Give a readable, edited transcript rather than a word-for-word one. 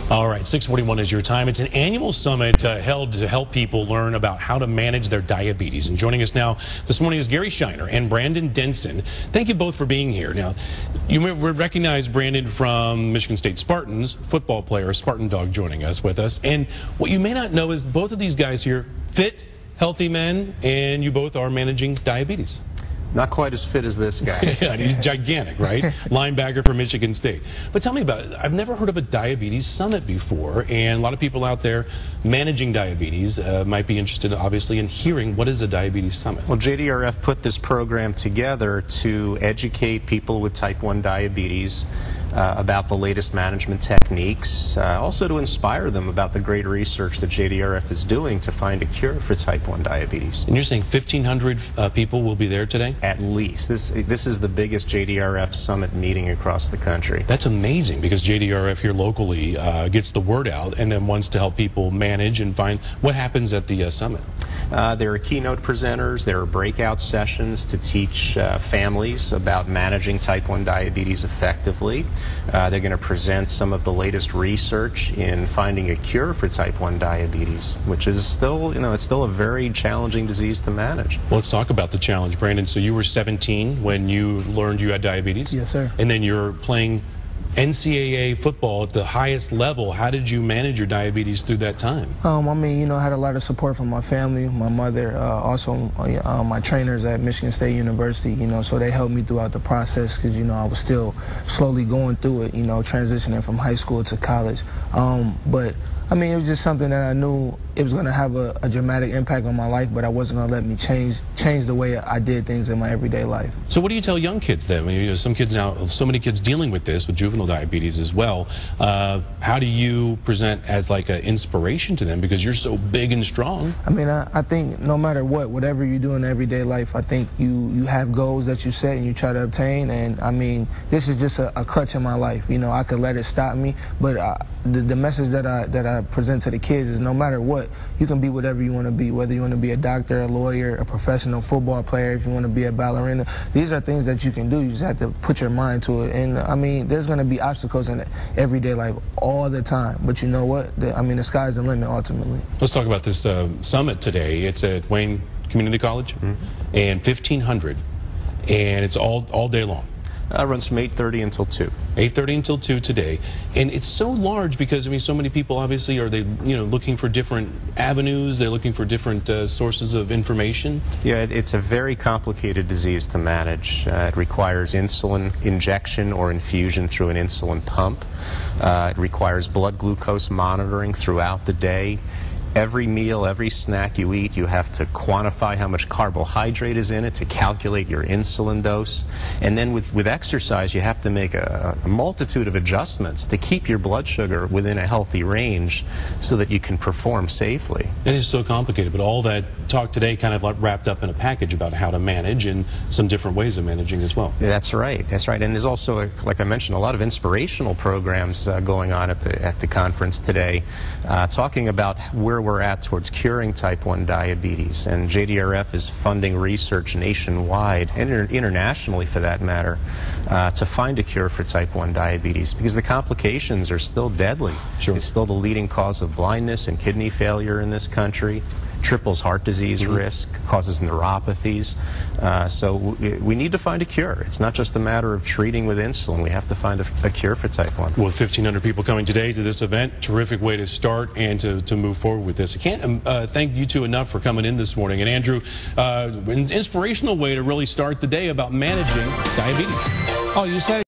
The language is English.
All right, 6:41 is your time. It's an annual summit held to help people learn about how to manage their diabetes. And joining us now this morning is Gary Shiner and Brandon Denson. Thank you both for being here. Now, you may recognize Brandon from Michigan State Spartans, football player, Spartan Dog, joining us with us. And what you may not know is both of these guys here, fit, healthy men, and you both are managing diabetes. Not quite as fit as this guy. Yeah, he's gigantic, right? Linebacker for Michigan State. But tell me about it. I've never heard of a diabetes summit before, and a lot of people out there managing diabetes might be interested, obviously, in hearing what is a diabetes summit. Well, JDRF put this program together to educate people with type 1 diabetes about the latest management techniques, also to inspire them about the great research that JDRF is doing to find a cure for type 1 diabetes. And you're saying 1,500 people will be there today? At least. This is the biggest JDRF summit meeting across the country. That's amazing, because JDRF here locally gets the word out and then wants to help people manage and find what happens at the summit. There are keynote presenters, there are breakout sessions to teach families about managing type 1 diabetes effectively. They're going to present some of the latest research in finding a cure for type 1 diabetes, which is still, it's still a very challenging disease to manage. Well, let's talk about the challenge, Brandon. So you were 17 when you learned you had diabetes? Yes, sir. And then you're playing NCAA football at the highest level. How did you manage your diabetes through that time? I mean, I had a lot of support from my family, my mother, also my trainers at Michigan State University, so they helped me throughout the process because, I was still slowly going through it, transitioning from high school to college. But I mean, it was just something that I knew it was going to have a dramatic impact on my life, but I wasn't going to let me change the way I did things in my everyday life. So what do you tell young kids then? I mean, some kids now, so many kids dealing with this, with juvenile diabetes as well. How do you present as like an inspiration to them, because you're so big and strong? I mean, I think no matter whatever you do in everyday life, I think you have goals that you set and you try to obtain. And I mean, this is just a crutch in my life. I could let it stop me, but the message that I present to the kids is no matter what, you can be whatever you want to be, whether you want to be a doctor, a lawyer, a professional football player, if you want to be a ballerina. These are things that you can do. You just have to put your mind to it. And I mean, there's going to be obstacles in everyday life all the time. But you know what? I mean, the sky's the limit ultimately. Let's talk about this summit today. It's at Wayne Community College, and 1,500, and it's all day long. Runs from 8:30 until 2. 8:30 until 2 today. And it's so large because, I mean, so many people obviously are looking for different avenues, they're looking for different sources of information. Yeah, it's a very complicated disease to manage. It requires insulin injection or infusion through an insulin pump. It requires blood glucose monitoring throughout the day. Every meal, every snack you eat, you have to quantify how much carbohydrate is in it to calculate your insulin dose. And then with exercise, you have to make a multitude of adjustments to keep your blood sugar within a healthy range so that you can perform safely. It is so complicated, but all that talk today kind of wrapped up in a package about how to manage and some different ways of managing as well. That's right. That's right. And there's also, like I mentioned, a lot of inspirational programs going on at the conference today, talking about where we're at towards curing type 1 diabetes. And JDRF is funding research nationwide and internationally, for that matter, to find a cure for type 1 diabetes, because the complications are still deadly. Sure. It's still the leading cause of blindness and kidney failure in this country. Triples heart disease risk, causes neuropathies. So we need to find a cure. It's not just a matter of treating with insulin. We have to find a cure for type 1. Well, 1,500 people coming today to this event, terrific way to start and to move forward with this. I can't thank you two enough for coming in this morning. And Andrew, an inspirational way to really start the day about managing diabetes. Oh, you said